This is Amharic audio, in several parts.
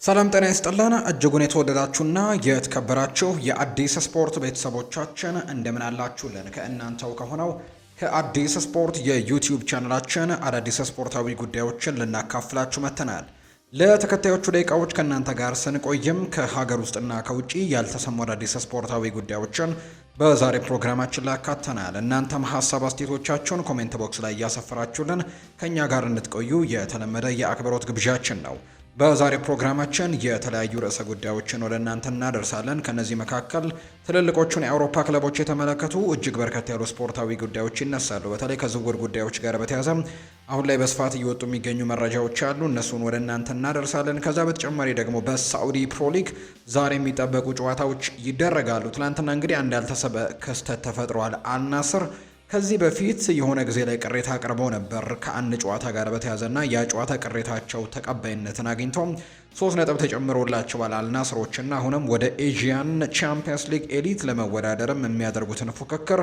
ሰላም ጤና ይስጥልን እጅጉን የተወደዳችሁና የተከበራችሁ የአዲስ ስፖርት ቤተሰቦቻችን እንደምን አላችሁልን? ከእናንተው ከሆነው ከአዲስ ስፖርት የዩቲዩብ ቻናላችን አዳዲስ ስፖርታዊ ጉዳዮችን ልናካፍላችሁ መጥተናል። ለተከታዮቹ ደቂቃዎች ከእናንተ ጋር ስንቆይም ከሀገር ውስጥና ከውጪ ያልተሰሙ አዳዲስ ስፖርታዊ ጉዳዮችን በዛሬ ፕሮግራማችን ላይ አካተናል። እናንተም ሀሳብ አስተያየቶቻችሁን ኮሜንት ቦክስ ላይ እያሰፈራችሁልን ከእኛ ጋር እንድትቆዩ የተለመደ የአክብሮት ግብዣችን ነው። በዛሬ ፕሮግራማችን የተለያዩ ርዕሰ ጉዳዮችን ወደ እናንተ እናደርሳለን። ከነዚህ መካከል ትልልቆቹን የአውሮፓ ክለቦች የተመለከቱ እጅግ በርከት ያሉ ስፖርታዊ ጉዳዮች ይነሳሉ። በተለይ ከዝውውር ጉዳዮች ጋር በተያያዘ አሁን ላይ በስፋት እየወጡ የሚገኙ መረጃዎች አሉ። እነሱን ወደ እናንተ እናደርሳለን። ከዛ በተጨማሪ ደግሞ በሳዑዲ ፕሮ ሊግ ዛሬ የሚጠበቁ ጨዋታዎች ይደረጋሉ። ትናንትና እንግዲህ አንድ ያልተሰበ ክስተት ተፈጥሯል። አልናስር ከዚህ በፊት የሆነ ጊዜ ላይ ቅሬታ አቅርበው ነበር ከአንድ ጨዋታ ጋር በተያዘና ያ ጨዋታ ቅሬታቸው ተቀባይነትን አግኝቶ 3 ነጥብ ተጨምሮላቸዋል አልናስሮችና አሁንም ወደ ኤዥያን ቻምፒየንስ ሊግ ኤሊት ለመወዳደርም የሚያደርጉትን ፉክክር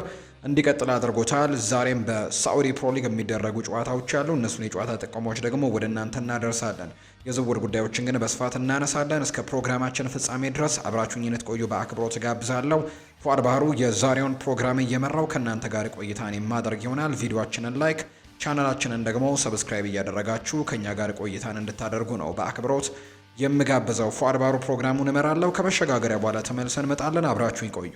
እንዲቀጥል አድርጎታል። ዛሬም በሳዑዲ ፕሮ ሊግ የሚደረጉ ጨዋታዎች አሉ። እነሱን የጨዋታ ጥቅሞች ደግሞ ወደ እናንተ እናደርሳለን። የዝውውር ጉዳዮችን ግን በስፋት እናነሳለን። እስከ ፕሮግራማችን ፍጻሜ ድረስ አብራችሁኝ እንድትቆዩ በአክብሮት ጋብዛለሁ። ፉአድ ባህሩ የዛሬውን ፕሮግራም እየመራው ከእናንተ ጋር ቆይታን የማደርግ ይሆናል። ቪዲዮአችንን ላይክ፣ ቻናላችንን ደግሞ ሰብስክራይብ እያደረጋችሁ ከኛ ጋር ቆይታን እንድታደርጉ ነው በአክብሮት የምጋብዘው። ፉአድ ባህሩ ፕሮግራሙን እመራለሁ። ከመሸጋገሪያ በኋላ ተመልሰን እንመጣለን። አብራችሁኝ ቆዩ።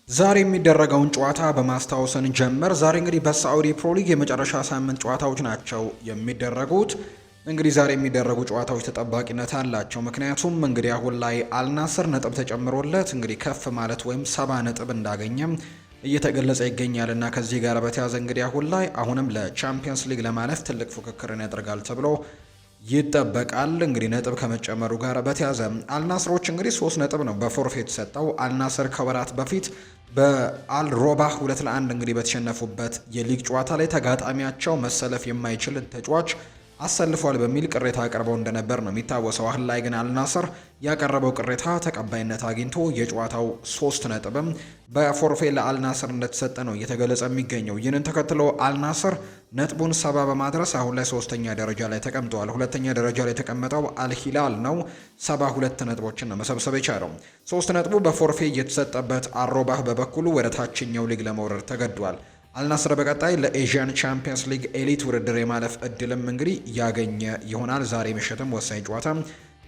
ዛሬ የሚደረገውን ጨዋታ በማስታወስን ጀምር። ዛሬ እንግዲህ በሳዑዲ ፕሮ ሊግ የመጨረሻ ሳምንት ጨዋታዎች ናቸው የሚደረጉት። እንግዲህ ዛሬ የሚደረጉ ጨዋታዎች ተጠባቂነት አላቸው። ምክንያቱም እንግዲህ አሁን ላይ አልናስር ነጥብ ተጨምሮለት እንግዲህ ከፍ ማለት ወይም 70 ነጥብ እንዳገኘም እየተገለጸ ይገኛል እና ከዚህ ጋር በተያያዘ እንግዲህ አሁን ላይ አሁንም ለቻምፒየንስ ሊግ ለማለፍ ትልቅ ፉክክርን ያደርጋል ተብሎ ይጠበቃል። እንግዲህ ነጥብ ከመጨመሩ ጋር በተያያዘ አልናስሮች እንግዲህ 3 ነጥብ ነው በፎርፌት ሰጠው። አልናስር ከወራት በፊት በአልሮባህ 2-1 እንግዲህ በተሸነፉበት የሊግ ጨዋታ ላይ ተጋጣሚያቸው መሰለፍ የማይችል ተጫዋች አሰልፏል በሚል ቅሬታ አቅርበው እንደነበር ነው የሚታወሰው። አሁን ላይ ግን አልናስር ያቀረበው ቅሬታ ተቀባይነት አግኝቶ የጨዋታው 3 ነጥብም በፎርፌ ለአልናስር እንደተሰጠ ነው እየተገለጸ የሚገኘው። ይህንን ተከትሎ አልናስር ነጥቡን 70 በማድረስ አሁን ላይ 3ኛ ደረጃ ላይ ተቀምጠዋል። 2ኛ ደረጃ ላይ የተቀመጠው አልሂላል ነው። 72 ነጥቦችን ነው መሰብሰብ የቻለው። 3 ነጥቡ በፎርፌ እየተሰጠበት አልሮባህ በበኩሉ ወደ ታችኛው ሊግ ለመውረድ ተገዷል። አልናስር በቀጣይ ለኤዥያን ቻምፒየንስ ሊግ ኤሊት ውድድር የማለፍ እድልም እንግዲህ ያገኘ ይሆናል። ዛሬ ምሽትም ወሳኝ ጨዋታ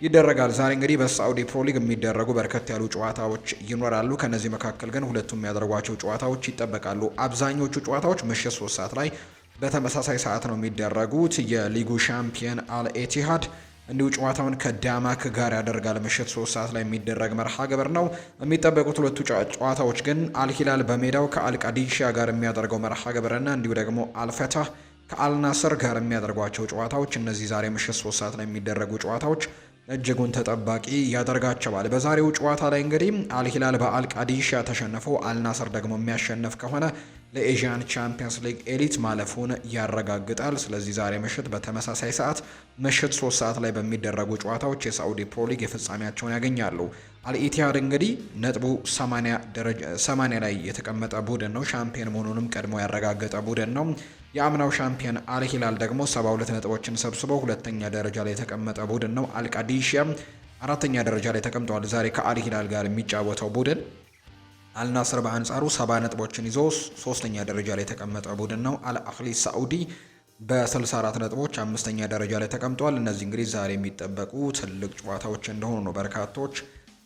ይደረጋል። ዛሬ እንግዲህ በሳዑዲ ፕሮ ሊግ የሚደረጉ በርከት ያሉ ጨዋታዎች ይኖራሉ። ከነዚህ መካከል ግን ሁለቱም የሚያደርጓቸው ጨዋታዎች ይጠበቃሉ። አብዛኞቹ ጨዋታዎች ምሽት 3 ሰዓት ላይ በተመሳሳይ ሰዓት ነው የሚደረጉት። የሊጉ ሻምፒየን አልኤቲሃድ እንዲሁ ጨዋታውን ከዳማክ ጋር ያደርጋል። ምሽት 3 ሰዓት ላይ የሚደረግ መርሃ ግብር ነው። የሚጠበቁት ሁለቱ ጨዋታዎች ግን አልሂላል በሜዳው ከአልቃዲሺያ ጋር የሚያደርገው መርሃ ግብርና እንዲሁ ደግሞ አልፈታህ ከአልናስር ጋር የሚያደርጓቸው ጨዋታዎች እነዚህ ዛሬ ምሽት 3 ሰዓት ላይ የሚደረጉ ጨዋታዎች እጅጉን ተጠባቂ ያደርጋቸዋል። በዛሬው ጨዋታ ላይ እንግዲህ አልሂላል በአልቃዲሺያ ተሸንፎ አልናስር ደግሞ የሚያሸንፍ ከሆነ ለኤዥያን ቻምፒየንስ ሊግ ኤሊት ማለፉን ያረጋግጣል። ስለዚህ ዛሬ ምሽት በተመሳሳይ ሰዓት ምሽት 3 ሰዓት ላይ በሚደረጉ ጨዋታዎች የሳዑዲ ፕሮ ሊግ የፍጻሜያቸውን ያገኛሉ። አልኢቲሃድ እንግዲህ ነጥቡ 80 ላይ የተቀመጠ ቡድን ነው። ሻምፒየን መሆኑንም ቀድሞ ያረጋገጠ ቡድን ነው። የአምናው ሻምፒየን አልሂላል ደግሞ 72 ነጥቦችን ሰብስበው 2ኛ ደረጃ ላይ የተቀመጠ ቡድን ነው። አልቃዲሺያ 4ኛ ደረጃ ላይ ተቀምጠዋል። ዛሬ ከአልሂላል ጋር የሚጫወተው ቡድን አልናስር በአንጻሩ 70 ነጥቦችን ይዞ 3ኛ ደረጃ ላይ የተቀመጠ ቡድን ነው። አልአህሊ ሳዑዲ በ64 ነጥቦች 5ኛ ደረጃ ላይ ተቀምጧል። እነዚህ እንግዲህ ዛሬ የሚጠበቁ ትልቅ ጨዋታዎች እንደሆኑ ነው በርካቶች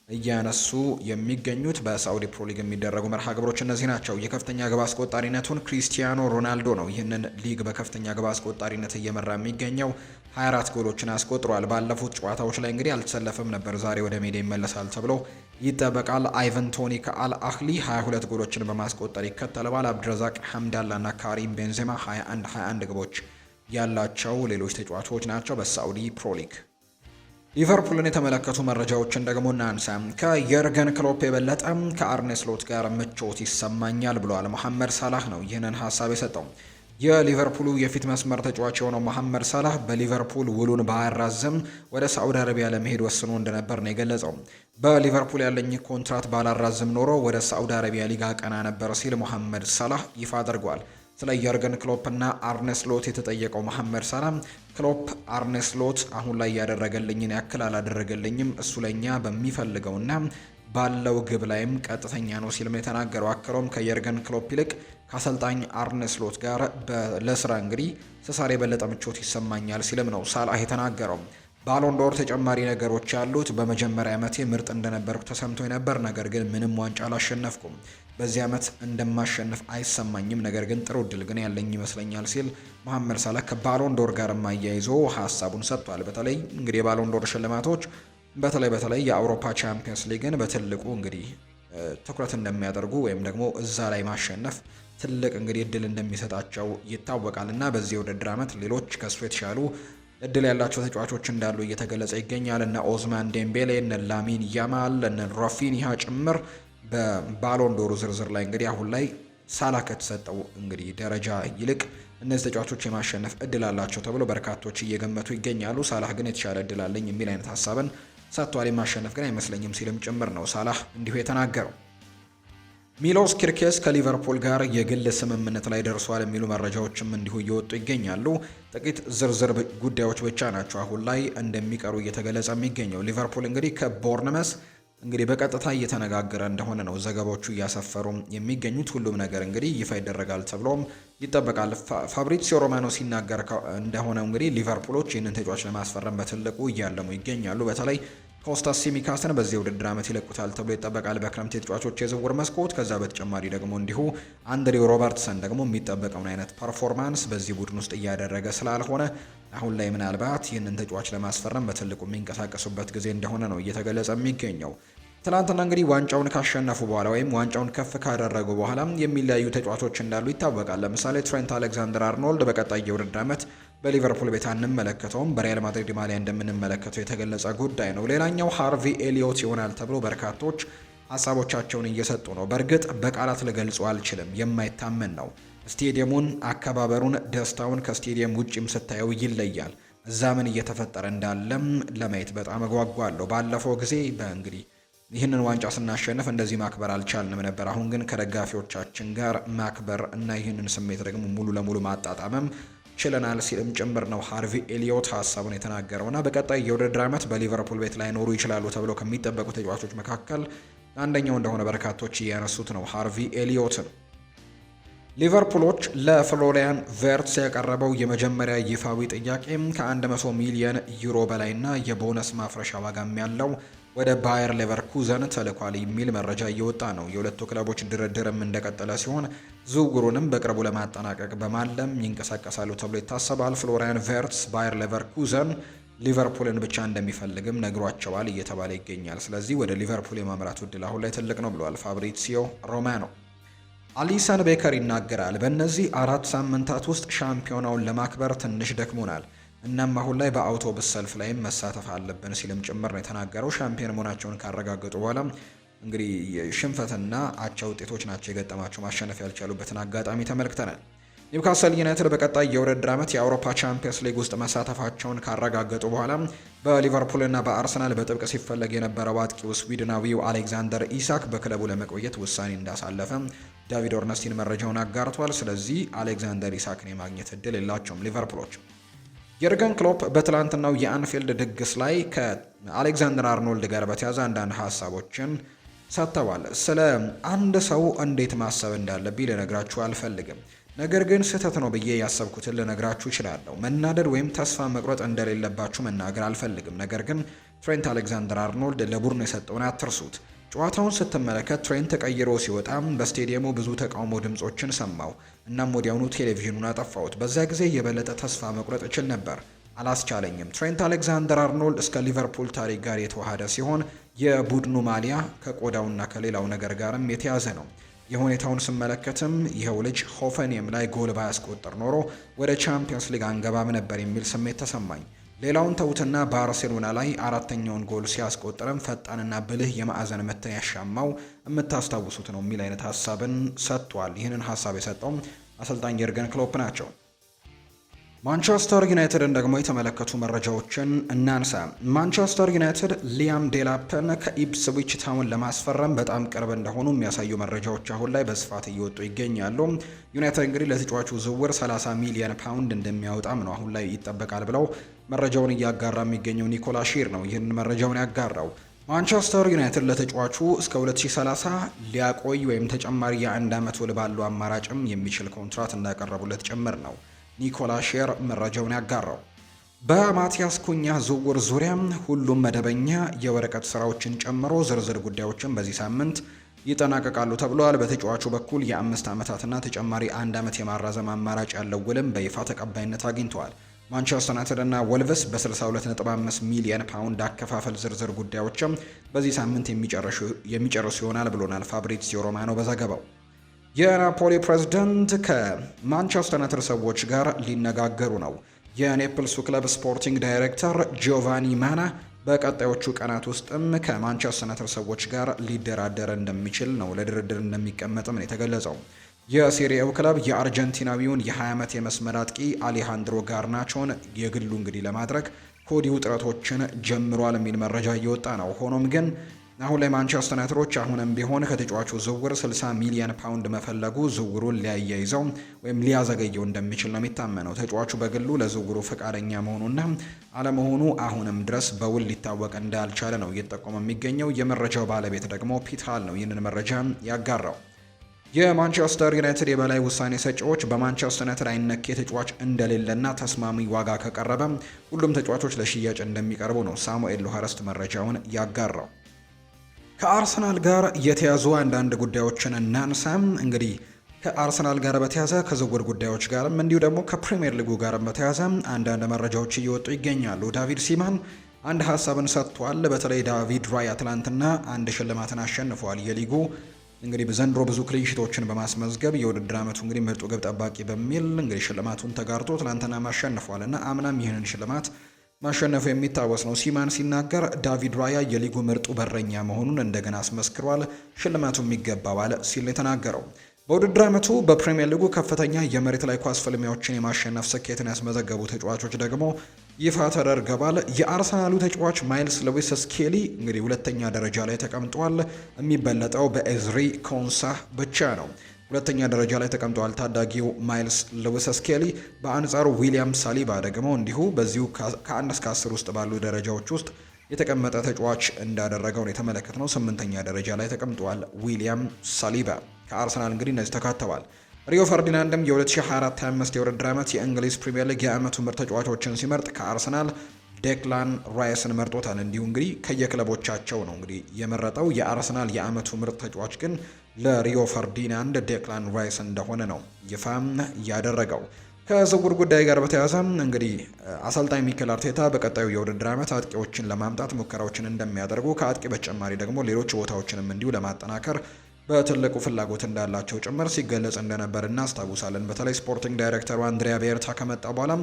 እያነሱ የሚገኙት። በሳዑዲ ፕሮ ሊግ የሚደረጉ መርሃ ግብሮች እነዚህ ናቸው። የከፍተኛ ግብ አስቆጣሪነቱን ክሪስቲያኖ ሮናልዶ ነው ይህንን ሊግ በከፍተኛ ግብ አስቆጣሪነት እየመራ የሚገኘው። 24 ጎሎችን አስቆጥሯል። ባለፉት ጨዋታዎች ላይ እንግዲህ አልተሰለፈም ነበር። ዛሬ ወደ ሜዳ ይመለሳል ተብሎ ይጠበቃል። አይቨን ቶኒ ከአልአህሊ 22 ጎሎችን በማስቆጠር ይከተለዋል። አብድረዛቅ ሐምዳላ እና ካሪም ቤንዜማ 21 ግቦች ያላቸው ሌሎች ተጫዋቾች ናቸው በሳዑዲ ፕሮ ሊግ። ሊቨርፑልን የተመለከቱ መረጃዎችን ደግሞ እናንሳ። ከየርገን ክሎፕ የበለጠ ከአርኔ ስሎት ጋር ምቾት ይሰማኛል ብሏል። መሐመድ ሳላህ ነው ይህንን ሀሳብ የሰጠው። የሊቨርፑሉ የፊት መስመር ተጫዋች የሆነው መሐመድ ሳላህ በሊቨርፑል ውሉን ባያራዝም ወደ ሳዑዲ አረቢያ ለመሄድ ወስኖ እንደነበር ነው የገለጸው። በሊቨርፑል ያለኝ ኮንትራት ባላራዝም ኖሮ ወደ ሳዑዲ አረቢያ ሊግ አቀና ነበር ሲል መሐመድ ሳላህ ይፋ አድርጓል። ስለ የርገን ክሎፕ እና አርነ ስሎት የተጠየቀው መሐመድ ሳላህ ክሎፕ አርነ ስሎት አሁን ላይ ያደረገልኝን ያክል አላደረገልኝም፣ እሱ ለኛ በሚፈልገውና ባለው ግብ ላይም ቀጥተኛ ነው ሲልም የተናገረው። አክሎም ከየርገን ክሎፕ ይልቅ ከአሰልጣኝ አርነ ስሎት ጋር ለስራ እንግዲህ ስሳር የበለጠ ምቾት ይሰማኛል ሲልም ነው ሳላህ የተናገረው። ባሎንዶር ተጨማሪ ነገሮች ያሉት በመጀመሪያ ዓመቴ ምርጥ እንደነበርኩ ተሰምቶ ነበር፣ ነገር ግን ምንም ዋንጫ አላሸነፍኩም። በዚህ ዓመት እንደማሸንፍ አይሰማኝም፣ ነገር ግን ጥሩ እድል ግን ያለኝ ይመስለኛል ሲል መሐመድ ሳላህ ከባሎንዶር ጋር አያይዞ ሀሳቡን ሰጥቷል። በተለይ እንግዲህ የባሎንዶር ሽልማቶች በተለይ የአውሮፓ ቻምፒየንስ ሊግን በትልቁ እንግዲህ ትኩረት እንደሚያደርጉ ወይም ደግሞ እዛ ላይ ማሸነፍ ትልቅ እንግዲህ እድል እንደሚሰጣቸው ይታወቃል እና በዚህ የውድድር ዓመት ሌሎች ከሱ የተሻሉ እድል ያላቸው ተጫዋቾች እንዳሉ እየተገለጸ ይገኛል። እነ ኦዝማን ዴምቤሌ፣ እነ ላሚን ያማል፣ እነ ራፊኒሃ ጭምር በባሎንዶሩ ዝርዝር ላይ እንግዲህ አሁን ላይ ሳላህ ከተሰጠው እንግዲህ ደረጃ ይልቅ እነዚህ ተጫዋቾች የማሸነፍ እድል አላቸው ተብሎ በርካቶች እየገመቱ ይገኛሉ። ሳላህ ግን የተሻለ እድል አለኝ የሚል አይነት ሀሳብን ሰጥቷል። የማሸነፍ ግን አይመስለኝም ሲልም ጭምር ነው ሳላህ እንዲሁ የተናገረው። ሚሎስ ኪርኬስ ከሊቨርፑል ጋር የግል ስምምነት ላይ ደርሷል የሚሉ መረጃዎችም እንዲሁ እየወጡ ይገኛሉ። ጥቂት ዝርዝር ጉዳዮች ብቻ ናቸው አሁን ላይ እንደሚቀሩ እየተገለጸ የሚገኘው። ሊቨርፑል እንግዲህ ከቦርንመስ እንግዲህ በቀጥታ እየተነጋገረ እንደሆነ ነው ዘገባዎቹ እያሰፈሩ የሚገኙት። ሁሉም ነገር እንግዲህ ይፋ ይደረጋል ተብሎም ይጠበቃል። ፋብሪዚዮ ሮማኖ ሲናገር እንደሆነ እንግዲህ ሊቨርፑሎች ይህንን ተጫዋች ለማስፈረም በትልቁ እያለሙ ይገኛሉ። በተለይ ኮስታስ ሲሚካስን በዚህ ውድድር ዓመት ይለቁታል ተብሎ ይጠበቃል በክረምት የተጫዋቾች የዝውውር መስኮት። ከዛ በተጨማሪ ደግሞ እንዲሁ አንድሪው ሮበርትሰን ደግሞ የሚጠበቀውን አይነት ፐርፎርማንስ በዚህ ቡድን ውስጥ እያደረገ ስላልሆነ አሁን ላይ ምናልባት ይህንን ተጫዋች ለማስፈረም በትልቁ የሚንቀሳቀሱበት ጊዜ እንደሆነ ነው እየተገለጸ የሚገኘው። ትናንትና እንግዲህ ዋንጫውን ካሸነፉ በኋላ ወይም ዋንጫውን ከፍ ካደረጉ በኋላ የሚለያዩ ተጫዋቾች እንዳሉ ይታወቃል። ለምሳሌ ትሬንት አሌክዛንደር አርኖልድ በቀጣይ የውድድር ዓመት በሊቨርፑል ቤት አንመለከተውም፣ በሪያል ማድሪድ ማሊያ እንደምንመለከተው የተገለጸ ጉዳይ ነው። ሌላኛው ሃርቪ ኤሊዮት ይሆናል ተብሎ በርካቶች ሀሳቦቻቸውን እየሰጡ ነው። በእርግጥ በቃላት ልገልጸው አልችልም፣ የማይታመን ነው። ስቴዲየሙን፣ አከባበሩን፣ ደስታውን ከስቴዲየም ውጭም ስታየው ይለያል። እዛ ምን እየተፈጠረ እንዳለም ለማየት በጣም እጓጓለሁ። ባለፈው ጊዜ በእንግዲህ ይህንን ዋንጫ ስናሸንፍ እንደዚህ ማክበር አልቻልንም ነበር። አሁን ግን ከደጋፊዎቻችን ጋር ማክበር እና ይህንን ስሜት ደግሞ ሙሉ ለሙሉ ማጣጣምም ችለናል ሲልም ጭምር ነው ሃርቪ ኤሊዮት ሀሳቡን የተናገረውና በቀጣይ የውድድር ዓመት በሊቨርፑል ቤት ላይ ኖሩ ይችላሉ ተብለው ከሚጠበቁ ተጫዋቾች መካከል አንደኛው እንደሆነ በርካቶች እያነሱት ነው ሃርቪ ኤሊዮትን። ሊቨርፑሎች ለፍሎሪያን ቨርትስ ያቀረበው የመጀመሪያ ይፋዊ ጥያቄ ከ100 ሚሊዮን ዩሮ በላይና የቦነስ ማፍረሻ ዋጋም ያለው ወደ ባየር ሌቨርኩዘን ተልኳል የሚል መረጃ እየወጣ ነው። የሁለቱ ክለቦች ድርድርም እንደቀጠለ ሲሆን ዝውውሩንም በቅርቡ ለማጠናቀቅ በማለም ይንቀሳቀሳሉ ተብሎ ይታሰባል። ፍሎሪያን ቨርትስ ባየር ሌቨርኩዘን ሊቨርፑልን ብቻ እንደሚፈልግም ነግሯቸዋል እየተባለ ይገኛል። ስለዚህ ወደ ሊቨርፑል የማምራቱ ዕድል አሁን ላይ ትልቅ ነው ብሏል ፋብሪዚዮ ሮማኖ። አሊሰን ቤከር ይናገራል። በእነዚህ 4 ሳምንታት ውስጥ ሻምፒዮናውን ለማክበር ትንሽ ደክሞናል። እናም አሁን ላይ በአውቶቡስ ሰልፍ ላይም መሳተፍ አለብን ሲልም ጭምር ነው የተናገረው። ሻምፒዮን መሆናቸውን ካረጋገጡ በኋላ እንግዲህ ሽንፈትና አቻ ውጤቶች ናቸው የገጠማቸው፣ ማሸነፍ ያልቻሉበትን አጋጣሚ ተመልክተናል። ኒውካስል ዩናይትድ በቀጣይ የውድድር ዓመት የአውሮፓ ቻምፒየንስ ሊግ ውስጥ መሳተፋቸውን ካረጋገጡ በኋላ በሊቨርፑልና በአርሰናል በጥብቅ ሲፈለግ የነበረው አጥቂው ስዊድናዊው አሌክዛንደር ኢሳክ በክለቡ ለመቆየት ውሳኔ እንዳሳለፈ ዳቪድ ኦርነስቲን መረጃውን አጋርቷል። ስለዚህ አሌክዛንደር ኢሳክን የማግኘት እድል የላቸውም ሊቨርፑሎች። የርገን ክሎፕ በትላንትናው የአንፊልድ ድግስ ላይ ከአሌክዛንደር አርኖልድ ጋር በተያያዘ አንዳንድ ሀሳቦችን ሰጥተዋል። ስለ አንድ ሰው እንዴት ማሰብ እንዳለብኝ ልነግራችሁ አልፈልግም፣ ነገር ግን ስህተት ነው ብዬ ያሰብኩትን ልነግራችሁ እችላለሁ። መናደድ ወይም ተስፋ መቁረጥ እንደሌለባችሁ መናገር አልፈልግም፣ ነገር ግን ትሬንት አሌክዛንደር አርኖልድ ለቡድኑ የሰጠውን አትርሱት። ጨዋታውን ስትመለከት ትሬንት ተቀይሮ ሲወጣም በስቴዲየሙ ብዙ ተቃውሞ ድምጾችን ሰማው። እናም ወዲያውኑ ቴሌቪዥኑን አጠፋሁት። በዛ ጊዜ የበለጠ ተስፋ መቁረጥ እችል ነበር፣ አላስቻለኝም። ትሬንት አሌክዛንደር አርኖልድ እስከ ሊቨርፑል ታሪክ ጋር የተዋሃደ ሲሆን የቡድኑ ማሊያ ከቆዳውና ከሌላው ነገር ጋርም የተያዘ ነው። የሁኔታውን ስመለከትም ይኸው ልጅ ሆፈኒየም ላይ ጎል ባያስቆጥር ኖሮ ወደ ቻምፒየንስ ሊግ አንገባም ነበር የሚል ስሜት ተሰማኝ። ሌላውን ተውትና ባርሴሎና ላይ 4ኛውን ጎል ሲያስቆጥርም ፈጣንና ብልህ የማዕዘን ምት ያሻማው የምታስታውሱት ነው የሚል አይነት ሀሳብን ሰጥቷል። ይህንን ሀሳብ የሰጠው አሰልጣኝ የርገን ክሎፕ ናቸው። ማንቸስተር ዩናይትድን ደግሞ የተመለከቱ መረጃዎችን እናንሳ። ማንቸስተር ዩናይትድ ሊያም ዴላፕን ከኢፕስዊች ታውን ለማስፈረም በጣም ቅርብ እንደሆኑ የሚያሳዩ መረጃዎች አሁን ላይ በስፋት እየወጡ ይገኛሉ። ዩናይትድ እንግዲህ ለተጫዋቹ ዝውውር 30 ሚሊዮን ፓውንድ እንደሚያወጣም ነው አሁን ላይ ይጠበቃል ብለው መረጃውን እያጋራ የሚገኘው ኒኮላ ሺር ነው ይህንን መረጃውን ያጋራው። ማንቸስተር ዩናይትድ ለተጫዋቹ እስከ 2030 ሊያቆይ ወይም ተጨማሪ የአንድ ዓመት ውል ባለው አማራጭም የሚችል ኮንትራት እንዳቀረቡለት ጭምር ነው ኒኮላ ሼር መረጃውን ያጋራው። በማቲያስ ኩኛ ዝውውር ዙሪያ ሁሉም መደበኛ የወረቀት ስራዎችን ጨምሮ ዝርዝር ጉዳዮችን በዚህ ሳምንት ይጠናቀቃሉ ተብሏል። በተጫዋቹ በኩል የ5 ዓመታትና ተጨማሪ 1 ዓመት የማራዘም አማራጭ ያለው ውልም በይፋ ተቀባይነት አግኝተዋል። ማንቸስተር ዩናይትድ እና ወልቭስ በ62.5 ሚሊዮን ፓውንድ አከፋፈል ዝርዝር ጉዳዮችም በዚህ ሳምንት የሚጨርሱ ይሆናል ብሎናል ፋብሪዚዮ ሮማኖ በዘገባው። የናፖሊ ፕሬዝዳንት ከማንቸስተር ዩናይትድ ሰዎች ጋር ሊነጋገሩ ነው። የኔፕልሱ ክለብ ስፖርቲንግ ዳይሬክተር ጂዮቫኒ ማና በቀጣዮቹ ቀናት ውስጥም ከማንቸስተር ዩናይትድ ሰዎች ጋር ሊደራደር እንደሚችል ነው፣ ለድርድር እንደሚቀመጥም ነው የተገለጸው። የሴሪኤው ክለብ የአርጀንቲናዊውን የ20 ዓመት የመስመር አጥቂ አሌሃንድሮ ጋርናቾን የግሉ እንግዲህ ለማድረግ ከወዲሁ ጥረቶችን ጀምሯል የሚል መረጃ እየወጣ ነው። ሆኖም ግን አሁን ላይ ማንቸስተር ዩናይትዶች አሁንም ቢሆን ከተጫዋቹ ዝውውር 60 ሚሊዮን ፓውንድ መፈለጉ ዝውውሩን ሊያያይዘው ወይም ሊያዘገየው እንደሚችል ነው የሚታመነው። ተጫዋቹ በግሉ ለዝውውሩ ፈቃደኛ መሆኑና አለመሆኑ አሁንም ድረስ በውል ሊታወቅ እንዳልቻለ ነው እየተጠቆመ የሚገኘው። የመረጃው ባለቤት ደግሞ ፒት ሃል ነው ይህንን መረጃ ያጋራው። የማንቸስተር ዩናይትድ የበላይ ውሳኔ ሰጪዎች በማንቸስተር ዩናይትድ አይነኬ ተጫዋች እንደሌለና ተስማሚ ዋጋ ከቀረበ ሁሉም ተጫዋቾች ለሽያጭ እንደሚቀርቡ ነው ሳሙኤል ሎሃረስት መረጃውን ያጋራው። ከአርሰናል ጋር የተያዙ አንዳንድ ጉዳዮችን እናንሳም። እንግዲህ ከአርሰናል ጋር በተያዘ ከዝውውር ጉዳዮች ጋርም እንዲሁ ደግሞ ከፕሪሚየር ሊጉ ጋር በተያዘ አንዳንድ መረጃዎች እየወጡ ይገኛሉ። ዳቪድ ሲማን አንድ ሀሳብን ሰጥቷል። በተለይ ዳቪድ ራይ አትላንትና አንድ ሽልማትን አሸንፈዋል። የሊጉ እንግዲህ በዘንድሮ ብዙ ክሊንሺቶችን በማስመዝገብ የውድድር ዓመቱ እንግዲህ ምርጡ ግብ ጠባቂ በሚል እንግዲህ ሽልማቱን ተጋርቶ ትላንትና ማሸንፏል እና አምናም ይህንን ሽልማት ማሸነፉ የሚታወስ ነው። ሲማን ሲናገር ዳቪድ ራያ የሊጉ ምርጡ በረኛ መሆኑን እንደገና አስመስክሯል፣ ሽልማቱም ይገባዋል ሲል የተናገረው። በውድድር ዓመቱ በፕሪሚየር ሊጉ ከፍተኛ የመሬት ላይ ኳስ ፍልሚያዎችን የማሸነፍ ስኬትን ያስመዘገቡ ተጫዋቾች ደግሞ ይፋ ተደርገዋል። የአርሰናሉ ተጫዋች ማይልስ ሉዊስ ስኬሊ እንግዲህ ሁለተኛ ደረጃ ላይ ተቀምጧል። የሚበለጠው በኤዝሪ ኮንሳ ብቻ ነው። ሁለተኛ ደረጃ ላይ ተቀምጧል ታዳጊው ማይልስ ሉዊስ ስኬሊ። በአንጻሩ ዊሊያም ሳሊባ ደግሞ እንዲሁ በዚሁ ከ1 እስከ 10 ውስጥ ባሉ ደረጃዎች ውስጥ የተቀመጠ ተጫዋች እንዳደረገው ነው የተመለከትነው። 8ኛ ደረጃ ላይ ተቀምጧል ዊሊያም ሳሊባ። ከአርሰናል እንግዲህ እነዚህ ተካተዋል። ሪዮ ፈርዲናንድም የ2024-25 የውድድር ዓመት የእንግሊዝ ፕሪምየር ሊግ የዓመቱ ምርጥ ተጫዋቾችን ሲመርጥ ከአርሰናል ዴክላን ራይስን መርጦታል። እንዲሁ እንግዲህ ከየክለቦቻቸው ነው እንግዲህ የመረጠው። የአርሰናል የዓመቱ ምርጥ ተጫዋች ግን ለሪዮ ፈርዲናንድ ዴክላን ራይስ እንደሆነ ነው ይፋም ያደረገው። ከዝውውር ጉዳይ ጋር በተያያዘ እንግዲህ አሰልጣኝ ሚኬል አርቴታ በቀጣዩ የውድድር ዓመት አጥቂዎችን ለማምጣት ሙከራዎችን እንደሚያደርጉ ከአጥቂ በተጨማሪ ደግሞ ሌሎች ቦታዎችንም እንዲሁ ለማጠናከር በትልቁ ፍላጎት እንዳላቸው ጭምር ሲገለጽ እንደነበር እናስታውሳለን። በተለይ ስፖርቲንግ ዳይሬክተሩ አንድሪያ ቤርታ ከመጣ በኋላ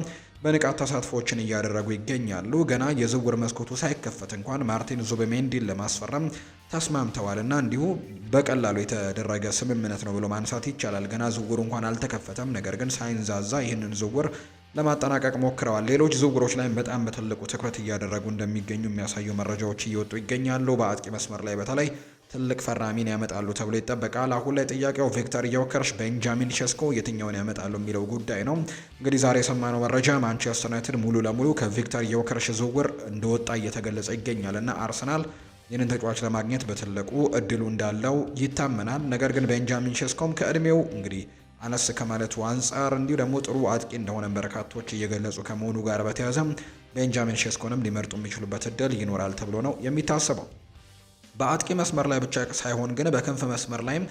በንቃት ተሳትፎችን እያደረጉ ይገኛሉ። ገና የዝውውር መስኮቱ ሳይከፈት እንኳን ማርቲን ዙቢሜንዲን ለማስፈረም ተስማምተዋልና እንዲሁ በቀላሉ የተደረገ ስምምነት ነው ብሎ ማንሳት ይቻላል። ገና ዝውውሩ እንኳን አልተከፈተም፣ ነገር ግን ሳይንዛዛ ይህንን ዝውውር ለማጠናቀቅ ሞክረዋል። ሌሎች ዝውውሮች ላይ በጣም በትልቁ ትኩረት እያደረጉ እንደሚገኙ የሚያሳዩ መረጃዎች እየወጡ ይገኛሉ። በአጥቂ መስመር ላይ በተለይ ትልቅ ፈራሚን ያመጣሉ ተብሎ ይጠበቃል። አሁን ላይ ጥያቄው ቪክተር ዮከርሽ፣ ቤንጃሚን ሸስኮ የትኛውን ያመጣሉ የሚለው ጉዳይ ነው። እንግዲህ ዛሬ የሰማነው መረጃ ማንቸስተር ዩናይትድ ሙሉ ለሙሉ ከቪክተር ዮከርሽ ዝውውር እንደወጣ እየተገለጸ ይገኛል እና አርሰናል ይህንን ተጫዋች ለማግኘት በትልቁ እድሉ እንዳለው ይታመናል። ነገር ግን ቤንጃሚን ሸስኮም ከእድሜው እንግዲህ አነስ ከማለቱ አንጻር እንዲሁ ደግሞ ጥሩ አጥቂ እንደሆነ በርካቶች እየገለጹ ከመሆኑ ጋር በተያያዘ ቤንጃሚን ሸስኮንም ሊመርጡ የሚችሉበት እድል ይኖራል ተብሎ ነው የሚታሰበው። በአጥቂ መስመር ላይ ብቻ ሳይሆን ግን በክንፍ መስመር ላይም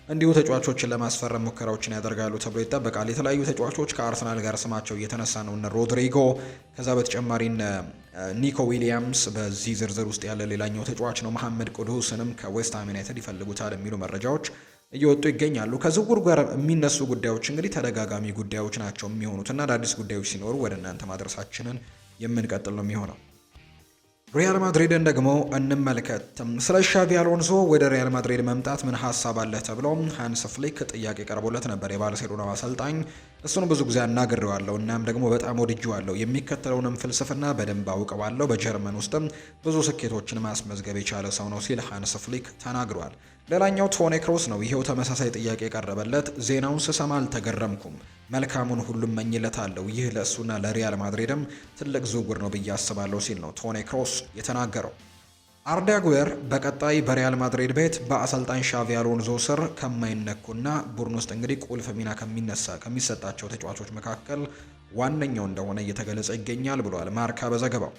እንዲሁ ተጫዋቾችን ለማስፈረም ሙከራዎችን ያደርጋሉ ተብሎ ይጠበቃል። የተለያዩ ተጫዋቾች ከአርሰናል ጋር ስማቸው እየተነሳ ነው። እነ ሮድሪጎ፣ ከዛ በተጨማሪ ኒኮ ዊሊያምስ በዚህ ዝርዝር ውስጥ ያለ ሌላኛው ተጫዋች ነው። መሐመድ ቅዱስንም ከዌስትሃም ዩናይትድ ይፈልጉታል የሚሉ መረጃዎች እየወጡ ይገኛሉ። ከዝውውር ጋር የሚነሱ ጉዳዮች እንግዲህ ተደጋጋሚ ጉዳዮች ናቸው የሚሆኑት እና አዳዲስ ጉዳዮች ሲኖሩ ወደ እናንተ ማድረሳችንን የምንቀጥል ነው የሚሆነው። ሪያል ማድሪድን ደግሞ እንመልከት። ስለ ሻቪ አሎንሶ ወደ ሪያል ማድሪድ መምጣት ምን ሀሳብ አለ ተብሎ ሃንስ ፍሊክ ጥያቄ ቀርቦለት ነበር። የባርሴሎና አሰልጣኝ እሱን ብዙ ጊዜ አናግሬዋለሁ እናም ደግሞ በጣም ወድጄዋለሁ። የሚከተለውንም ፍልስፍና በደንብ አውቀዋለሁ። በጀርመን ውስጥም ብዙ ስኬቶችን ማስመዝገብ የቻለ ሰው ነው ሲል ሃንስ ፍሊክ ተናግሯል። ሌላኛው ቶኒ ክሮስ ነው። ይሄው ተመሳሳይ ጥያቄ የቀረበለት ዜናውን ስሰማ አልተገረምኩም፣ መልካሙን ሁሉም መኝለታለሁ። ይህ ለእሱና ለሪያል ማድሪድም ትልቅ ዝውውር ነው ብዬ አስባለሁ ሲል ነው ቶኒ ክሮስ የተናገረው። አርዳ ጉዌር በቀጣይ በሪያል ማድሪድ ቤት በአሰልጣኝ ሻቪ አሎንዞ ስር ከማይነኩና ቡድን ውስጥ እንግዲህ ቁልፍ ሚና ከሚሰጣቸው ተጫዋቾች መካከል ዋነኛው እንደሆነ እየተገለጸ ይገኛል ብሏል ማርካ በዘገባው።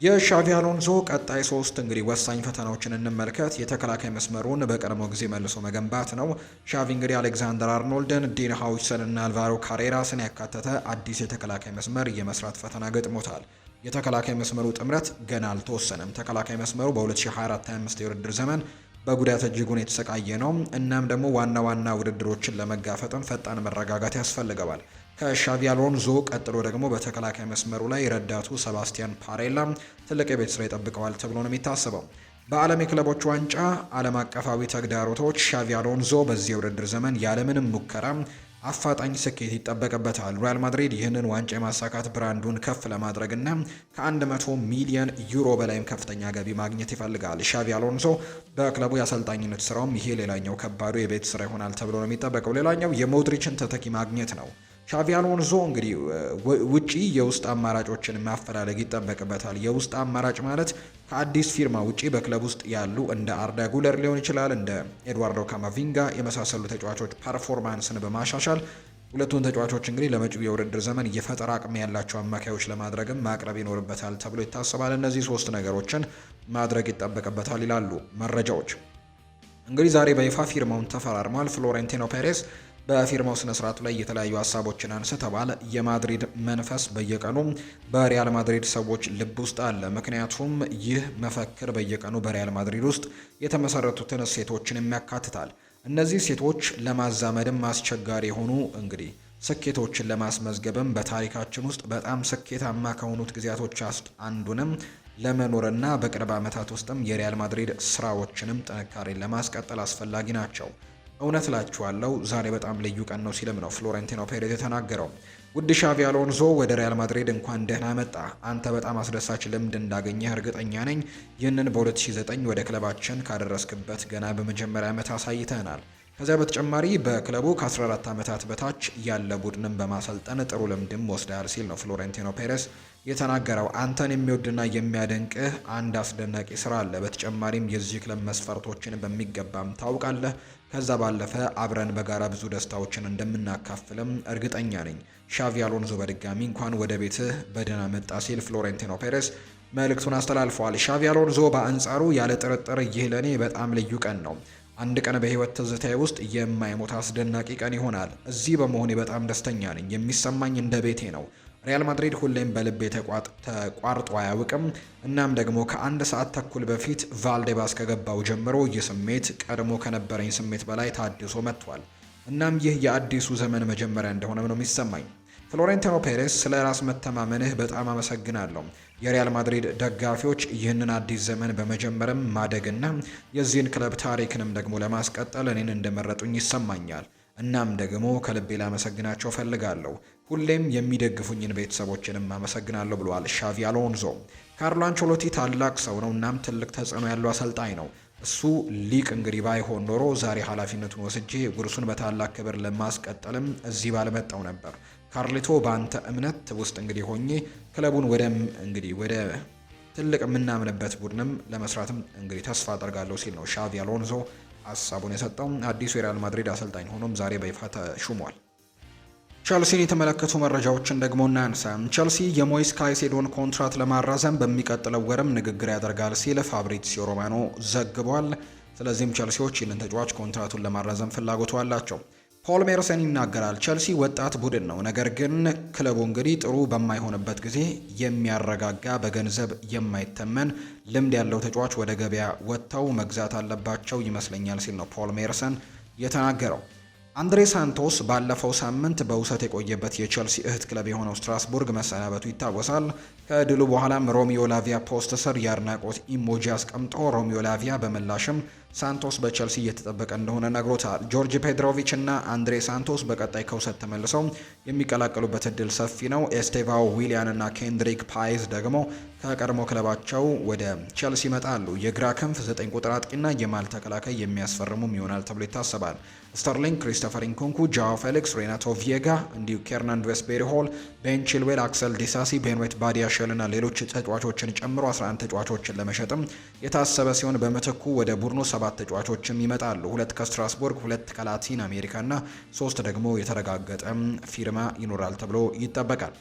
የሻቪ አሎንዞ ቀጣይ 3 እንግዲህ ወሳኝ ፈተናዎችን እንመልከት። የተከላካይ መስመሩን በቀድሞ ጊዜ መልሶ መገንባት ነው። ሻቪ እንግዲህ አሌክዛንደር አርኖልድን፣ ዲን ሃውችሰን እና አልቫሮ ካሬራስን ያካተተ አዲስ የተከላካይ መስመር የመስራት ፈተና ገጥሞታል። የተከላካይ መስመሩ ጥምረት ገና አልተወሰነም። ተከላካይ መስመሩ በ2024/25 የውድድር ዘመን በጉዳት እጅጉን የተሰቃየ ነው። እናም ደግሞ ዋና ዋና ውድድሮችን ለመጋፈጥም ፈጣን መረጋጋት ያስፈልገዋል። ከሻቪ አሎንዞ ቀጥሎ ደግሞ በተከላካይ መስመሩ ላይ ረዳቱ ሰባስቲያን ፓሬላ ትልቅ የቤት ስራ ይጠብቀዋል ተብሎ ነው የሚታሰበው። በዓለም የክለቦች ዋንጫ ዓለም አቀፋዊ ተግዳሮቶች ሻቪ አሎንዞ በዚህ የውድድር ዘመን ያለምንም ሙከራ አፋጣኝ ስኬት ይጠበቅበታል። ሪያል ማድሪድ ይህንን ዋንጫ የማሳካት ብራንዱን ከፍ ለማድረግና ከ100 ሚሊዮን ዩሮ በላይም ከፍተኛ ገቢ ማግኘት ይፈልጋል። ሻቪ አሎንሶ በክለቡ የአሰልጣኝነት ስራውም ይሄ ሌላኛው ከባዱ የቤት ስራ ይሆናል ተብሎ ነው የሚጠበቀው። ሌላኛው የሞድሪችን ተተኪ ማግኘት ነው። ሻቪ አሎንዞ እንግዲህ ውጪ የውስጥ አማራጮችን ማፈላለግ ይጠበቅበታል። የውስጥ አማራጭ ማለት ከአዲስ ፊርማ ውጪ በክለብ ውስጥ ያሉ እንደ አርዳ ጉለር ሊሆን ይችላል፣ እንደ ኤድዋርዶ ካማቪንጋ የመሳሰሉ ተጫዋቾች ፐርፎርማንስን በማሻሻል ሁለቱን ተጫዋቾች እንግዲህ ለመጪው የውድድር ዘመን የፈጠራ አቅም ያላቸው አማካዮች ለማድረግም ማቅረብ ይኖርበታል ተብሎ ይታሰባል። እነዚህ 3 ነገሮችን ማድረግ ይጠበቅበታል ይላሉ መረጃዎች። እንግዲህ ዛሬ በይፋ ፊርማውን ተፈራርሟል። ፍሎሬንቲኖ ፔሬዝ በፊርማው ስነ ስርዓቱ ላይ የተለያዩ ሀሳቦችን አንስተዋል። የማድሪድ መንፈስ በየቀኑ በሪያል ማድሪድ ሰዎች ልብ ውስጥ አለ። ምክንያቱም ይህ መፈክር በየቀኑ በሪያል ማድሪድ ውስጥ የተመሰረቱትን እሴቶችን ያካትታል። እነዚህ እሴቶች ለማዛመድም አስቸጋሪ የሆኑ እንግዲህ ስኬቶችን ለማስመዝገብም በታሪካችን ውስጥ በጣም ስኬታማ ከሆኑት ጊዜያቶች ውስጥ አንዱንም ለመኖርና በቅርብ ዓመታት ውስጥም የሪያል ማድሪድ ስራዎችንም ጥንካሬን ለማስቀጠል አስፈላጊ ናቸው። እውነት እላችኋለሁ ዛሬ በጣም ልዩ ቀን ነው ሲልም ነው ፍሎሬንቲኖ ፔሬዝ የተናገረው። ውድ ሻቪ አሎንዞ ወደ ሪያል ማድሪድ እንኳን ደህና መጣ። አንተ በጣም አስደሳች ልምድ እንዳገኘህ እርግጠኛ ነኝ። ይህንን በ2009 ወደ ክለባችን ካደረስክበት ገና በመጀመሪያ ዓመት አሳይተናል። ከዚያ በተጨማሪ በክለቡ ከ14 ዓመታት በታች ያለ ቡድንን በማሰልጠን ጥሩ ልምድም ወስደሃል ሲል ነው ፍሎሬንቲኖ ፔሬዝ የተናገረው። አንተን የሚወድና የሚያደንቅህ አንድ አስደናቂ ስራ አለ። በተጨማሪም የዚህ ክለብ መስፈርቶችን በሚገባም ታውቃለህ። ከዛ ባለፈ አብረን በጋራ ብዙ ደስታዎችን እንደምናካፍልም እርግጠኛ ነኝ። ሻቪ አሎንዞ በድጋሚ እንኳን ወደ ቤትህ በደህና መጣ ሲል ፍሎሬንቲኖ ፔሬዝ መልእክቱን አስተላልፈዋል። ሻቪ አሎንዞ በአንጻሩ ያለ ጥርጥር ይህ ለኔ በጣም ልዩ ቀን ነው። አንድ ቀን በህይወት ትዝታዬ ውስጥ የማይሞት አስደናቂ ቀን ይሆናል። እዚህ በመሆኔ በጣም ደስተኛ ነኝ። የሚሰማኝ እንደ ቤቴ ነው። ሪያል ማድሪድ ሁሌም በልቤ ተቋርጦ አያውቅም። እናም ደግሞ ከ1 ሰዓት ተኩል በፊት ቫልዴባስ ከገባው ጀምሮ ይህ ስሜት ቀድሞ ከነበረኝ ስሜት በላይ ታድሶ መጥቷል። እናም ይህ የአዲሱ ዘመን መጀመሪያ እንደሆነ ነው የሚሰማኝ። ፍሎሬንቲኖ ፔሬዝ ስለ ራስ መተማመንህ በጣም አመሰግናለሁ። የሪያል ማድሪድ ደጋፊዎች ይህንን አዲስ ዘመን በመጀመርም ማደግና የዚህን ክለብ ታሪክንም ደግሞ ለማስቀጠል እኔን እንደመረጡኝ ይሰማኛል። እናም ደግሞ ከልቤ ላመሰግናቸው ፈልጋለሁ። ሁሌም የሚደግፉኝን ቤተሰቦችንም አመሰግናለሁ ብለዋል ሻቪ አሎንዞ። ካርሎ አንቸሎቲ ታላቅ ሰው ነው። እናም ትልቅ ተጽዕኖ ያለው አሰልጣኝ ነው። እሱ ሊቅ እንግዲህ ባይሆን ኖሮ ዛሬ ኃላፊነቱን ወስጄ ጉርሱን በታላቅ ክብር ለማስቀጠልም እዚህ ባልመጣው ነበር። ካርሊቶ በአንተ እምነት ውስጥ እንግዲህ ሆኜ ክለቡን ወደ ትልቅ የምናምንበት ቡድንም ለመስራትም እንግዲህ ተስፋ አደርጋለሁ ሲል ነው ሻቪ አሎንዞ ሀሳቡን የሰጠው። አዲሱ የሪያል ማድሪድ አሰልጣኝ ሆኖም ዛሬ በይፋ ተሹሟል። ቸልሲን የተመለከቱ መረጃዎችን ደግሞ እናንሳ። ቸልሲ የሞይስ ካይሴዶን ኮንትራት ለማራዘም በሚቀጥለው ወርም ንግግር ያደርጋል ሲል ፋብሪዚዮ ሮማኖ ዘግቧል። ስለዚህም ቸልሲዎች ይህንን ተጫዋች ኮንትራቱን ለማራዘም ፍላጎቱ አላቸው። ፖል ሜርሰን ይናገራል። ቸልሲ ወጣት ቡድን ነው፣ ነገር ግን ክለቡ እንግዲህ ጥሩ በማይሆንበት ጊዜ የሚያረጋጋ በገንዘብ የማይተመን ልምድ ያለው ተጫዋች ወደ ገበያ ወጥተው መግዛት አለባቸው ይመስለኛል ሲል ነው ፖል ሜርሰን የተናገረው። አንድሬ ሳንቶስ ባለፈው ሳምንት በውሰት የቆየበት የቼልሲ እህት ክለብ የሆነው ስትራስቡርግ መሰናበቱ ይታወሳል። ከድሉ በኋላም ሮሚዮ ላቪያ ፖስት ስር የአድናቆት ኢሞጂ አስቀምጦ ሮሚዮ ላቪያ በምላሽም ሳንቶስ በቼልሲ እየተጠበቀ እንደሆነ ነግሮታል። ጆርጅ ፔድሮቪች እና አንድሬ ሳንቶስ በቀጣይ ከውሰት ተመልሰው የሚቀላቀሉበት እድል ሰፊ ነው። ኤስቴቫኦ ዊሊያን እና ኬንድሪክ ፓይዝ ደግሞ ከቀድሞ ክለባቸው ወደ ቼልሲ ይመጣሉ። የግራ ክንፍ 9 ቁጥር አጥቂና የማል ተከላካይ የሚያስፈርሙም ይሆናል ተብሎ ይታሰባል። ስተርሊንግ፣ ክሪስቶፈር ኢንኩንኩ፣ ጃኦ ፌሊክስ፣ ሬናቶ ቪዬጋ እንዲሁ ኬርናን ዌስቤሪ ሆል፣ ቤን ቺልዌል፣ አክሰል ዲሳሲ፣ ቤንዌት ባዲያሼል እና ሌሎች ተጫዋቾችን ጨምሮ 11 ተጫዋቾችን ለመሸጥም የታሰበ ሲሆን በምትኩ ወደ ቡድኑ 7 ተጫዋቾችም ይመጣሉ። 2 ከስትራስቡርግ፣ 2 ከላቲን አሜሪካ እና 3 ደግሞ የተረጋገጠ ፊርማ ይኖራል ተብሎ ይጠበቃል።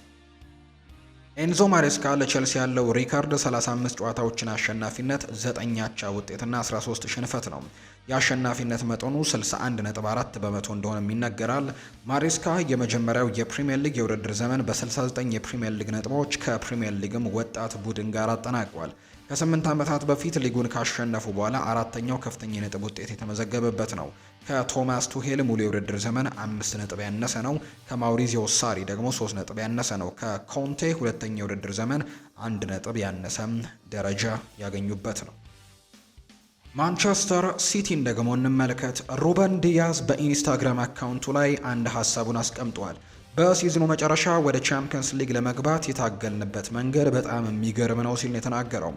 ኤንዞ ማሬስካ ለቼልሲ ያለው ሪካርድ 35 ጨዋታዎችን አሸናፊነት፣ 9 አቻ ውጤትና 13 ሽንፈት ነው። የአሸናፊነት መጠኑ 61.4 በመቶ እንደሆነም ይነገራል። ማሬስካ የመጀመሪያው የፕሪሚየር ሊግ የውድድር ዘመን በ69 የፕሪሚየር ሊግ ነጥቦች ከፕሪሚየር ሊግም ወጣት ቡድን ጋር አጠናቋል። ከ8 ዓመታት በፊት ሊጉን ካሸነፉ በኋላ አራተኛው ከፍተኛ የነጥብ ውጤት የተመዘገበበት ነው። ከቶማስ ቱሄል ሙሉ የውድድር ዘመን 5 ነጥብ ያነሰ ነው። ከማውሪዚዮ ሳሪ ደግሞ 3 ነጥብ ያነሰ ነው። ከኮንቴ ሁለተኛ የውድድር ዘመን 1 ነጥብ ያነሰ ደረጃ ያገኙበት ነው። ማንቸስተር ሲቲን ደግሞ እንመልከት። ሩበን ዲያዝ በኢንስታግራም አካውንቱ ላይ አንድ ሀሳቡን አስቀምጧል። በሲዝኑ መጨረሻ ወደ ቻምፒየንስ ሊግ ለመግባት የታገልንበት መንገድ በጣም የሚገርም ነው ሲል የተናገረው።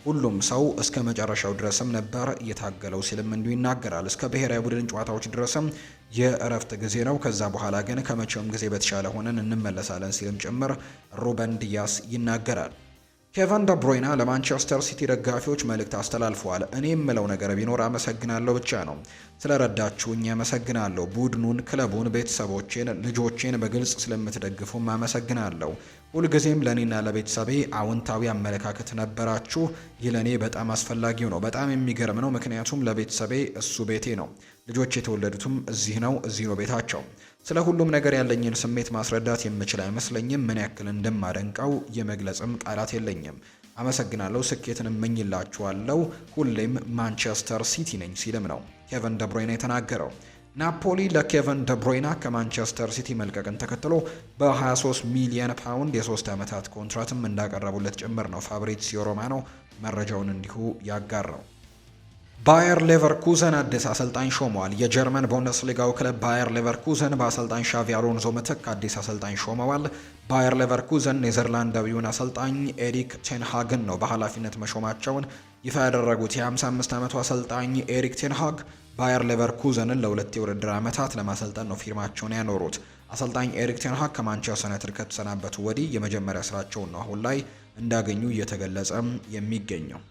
ሁሉም ሰው እስከ መጨረሻው ድረስም ነበር የታገለው ሲልም እንዲሁ ይናገራል። እስከ ብሔራዊ ቡድን ጨዋታዎች ድረስም የእረፍት ጊዜ ነው። ከዛ በኋላ ግን ከመቼውም ጊዜ በተሻለ ሆነን እንመለሳለን ሲልም ጭምር ሩበን ዲያስ ይናገራል። ኬቨን ደብሮይና ለማንቸስተር ሲቲ ደጋፊዎች መልእክት አስተላልፈዋል። እኔ የምለው ነገር ቢኖር አመሰግናለሁ ብቻ ነው። ስለረዳችሁኝ አመሰግናለሁ። ቡድኑን፣ ክለቡን፣ ቤተሰቦቼን፣ ልጆቼን በግልጽ ስለምትደግፉም አመሰግናለሁ። ሁልጊዜም ለእኔና ለቤተሰቤ አዎንታዊ አመለካከት ነበራችሁ። ይህ ለእኔ በጣም አስፈላጊው ነው። በጣም የሚገርም ነው፣ ምክንያቱም ለቤተሰቤ እሱ ቤቴ ነው። ልጆች የተወለዱትም እዚህ ነው ቤታቸው። ስለ ሁሉም ነገር ያለኝን ስሜት ማስረዳት የምችል አይመስለኝም። ምን ያክል እንደማደንቀው የመግለጽም ቃላት የለኝም። አመሰግናለሁ። ስኬትን እመኝላችኋለሁ። ሁሌም ማንቸስተር ሲቲ ነኝ ሲልም ነው ኬቨን ደብሮይና የተናገረው። ናፖሊ ለኬቨን ደብሮይና ከማንቸስተር ሲቲ መልቀቅን ተከትሎ በ23 ሚሊዮን ፓውንድ የ3 ዓመታት ኮንትራትም እንዳቀረቡለት ጭምር ነው ፋብሪዚዮ ሮማኖ መረጃውን እንዲሁ ያጋራው። ባየር ሌቨርኩዘን አዲስ አሰልጣኝ ሾመዋል። የጀርመን ቡንደስሊጋው ክለብ ባየር ሌቨርኩዘን በአሰልጣኝ ሻቪ አሎንዞ ምትክ አዲስ አሰልጣኝ ሾመዋል። ባየር ሌቨርኩዘን ኔዘርላንዳዊውን አሰልጣኝ ኤሪክ ቴንሃግን ነው በኃላፊነት መሾማቸውን ይፋ ያደረጉት። የ55 ዓመቱ አሰልጣኝ ኤሪክ ቴንሃግ ባየር ሌቨርኩዘንን ለ2 የውድድር ዓመታት ለማሰልጠን ነው ፊርማቸውን ያኖሩት። አሰልጣኝ ኤሪክ ቴንሃግ ከማንቸስተር ዩናይትድ ከተሰናበቱ ወዲህ የመጀመሪያ ስራቸውን ነው አሁን ላይ እንዳገኙ እየተገለጸ የሚገኘው።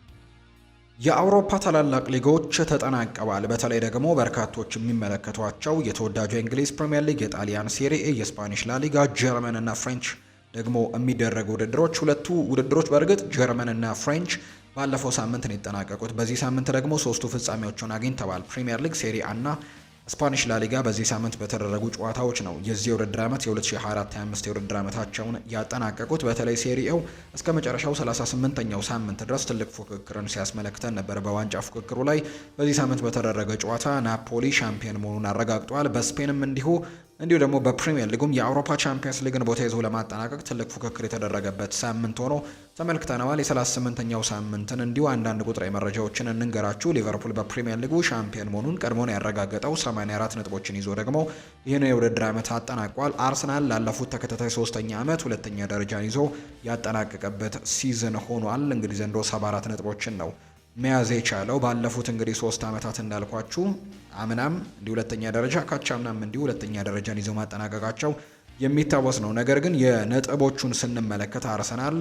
የአውሮፓ ታላላቅ ሊጎች ተጠናቀዋል። በተለይ ደግሞ በርካቶች የሚመለከቷቸው የተወዳጁ የእንግሊዝ ፕሪምየር ሊግ፣ የጣሊያን ሴሪኤ፣ የስፓኒሽ ላሊጋ፣ ጀርመን እና ፍሬንች ደግሞ የሚደረጉ ውድድሮች። ሁለቱ ውድድሮች በእርግጥ ጀርመን እና ፍሬንች ባለፈው ሳምንት ነው የተጠናቀቁት። በዚህ ሳምንት ደግሞ 3ቱ ፍጻሜዎችን አግኝተዋል። ፕሪምየር ሊግ፣ ሴሪአ እና ስፓኒሽ ላሊጋ በዚህ ሳምንት በተደረጉ ጨዋታዎች ነው የዚህ የውድድር ዓመት የ2024/25 የውድድር ዓመታቸውን ያጠናቀቁት። በተለይ ሴሪኤው እስከ መጨረሻው 38ኛው ሳምንት ድረስ ትልቅ ፉክክርን ሲያስመለክተን ነበር። በዋንጫ ፉክክሩ ላይ በዚህ ሳምንት በተደረገ ጨዋታ ናፖሊ ሻምፒዮን መሆኑን አረጋግጧል። በስፔንም እንዲሁ ደግሞ በፕሪሚየር ሊጉም የአውሮፓ ቻምፒየንስ ሊግን ቦታ ይዞ ለማጠናቀቅ ትልቅ ፉክክር የተደረገበት ሳምንት ሆኖ ተመልክተነዋል። የ38ኛው ሳምንትን እንዲሁ አንዳንድ ቁጥራዊ መረጃዎችን እንንገራችሁ። ሊቨርፑል በፕሪሚየር ሊጉ ሻምፒዮን መሆኑን ቀድሞን ያረጋገጠው 84 ነጥቦችን ይዞ ደግሞ ይህን የውድድር ዓመት አጠናቋል። አርሰናል ላለፉት ተከታታይ 3ኛ ዓመት 2ኛ ደረጃን ይዞ ያጠናቀቀበት ሲዝን ሆኗል። እንግዲህ ዘንድሮ 74 ነጥቦችን ነው መያዝ የቻለው። ባለፉት እንግዲህ 3 ዓመታት እንዳልኳችሁ አምናም እንዲሁ 2ኛ ደረጃ ካቻምናም እንዲሁ 2ኛ ደረጃን ይዘው ማጠናቀቃቸው የሚታወስ ነው። ነገር ግን የነጥቦቹን ስንመለከት አርሰናል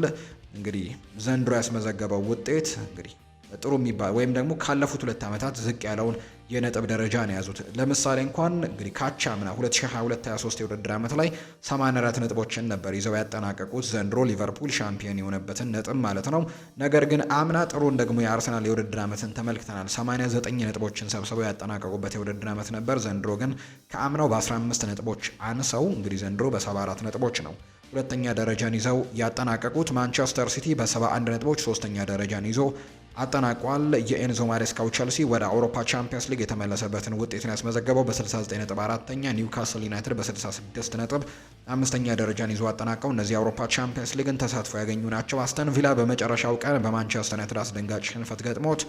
እንግዲህ ዘንድሮ ያስመዘገበው ውጤት እንግዲህ ጥሩ የሚባል ወይም ደግሞ ካለፉት 2 ዓመታት ዝቅ ያለውን የነጥብ ደረጃ ነው የያዙት። ለምሳሌ እንኳን እንግዲህ ካቻምና 2022/23 የውድድር ዓመት ላይ 84 ነጥቦችን ነበር ይዘው ያጠናቀቁት። ዘንድሮ ሊቨርፑል ሻምፒዮን የሆነበትን ነጥብ ማለት ነው። ነገር ግን አምና ጥሩን ደግሞ የአርሰናል የውድድር ዓመትን ተመልክተናል። 89 ነጥቦችን ሰብስበው ያጠናቀቁበት የውድድር ዓመት ነበር። ዘንድሮ ግን ከአምናው በ15 ነጥቦች አንሰው እንግዲህ ዘንድሮ በ74 ነጥቦች ነው 2ኛ ደረጃን ይዘው ያጠናቀቁት። ማንቸስተር ሲቲ በ71 ነጥቦች 3ኛ ደረጃን ይዞ አጠናቋል። የኤንዞ ማሬስካው ቸልሲ ወደ አውሮፓ ቻምፒየንስ ሊግ የተመለሰበትን ውጤትን ያስመዘገበው በ69 ነጥብ አራተኛ፣ ኒውካስል ዩናይትድ በ66 ነጥብ አምስተኛ ደረጃን ይዞ አጠናቀው እነዚህ የአውሮፓ ቻምፒየንስ ሊግን ተሳትፎ ያገኙ ናቸው። አስተን ቪላ በመጨረሻው ቀን በማንቸስተር ዩናይትድ አስደንጋጭ ሽንፈት ገጥሞት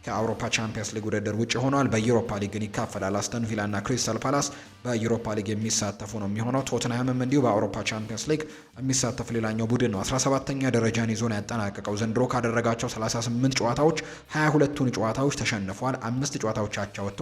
ከአውሮፓ ቻምፒየንስ ሊግ ውድድር ውጭ ሆኗል። በዩሮፓ ሊግ ግን ይካፈላል። አስተን ቪላ እና ክሪስታል ፓላስ በዩሮፓ ሊግ የሚሳተፉ ነው የሚሆነው። ቶትንሃምም እንዲሁ በአውሮፓ ቻምፒየንስ ሊግ የሚሳተፍ ሌላኛው ቡድን ነው። 17ኛ ደረጃን ይዞ ነው ያጠናቀቀው። ዘንድሮ ካደረጋቸው 38 ጨዋታዎች 22ቱን ጨዋታዎች ተሸንፏል። 5 ጨዋታዎች አቻ ወጥቶ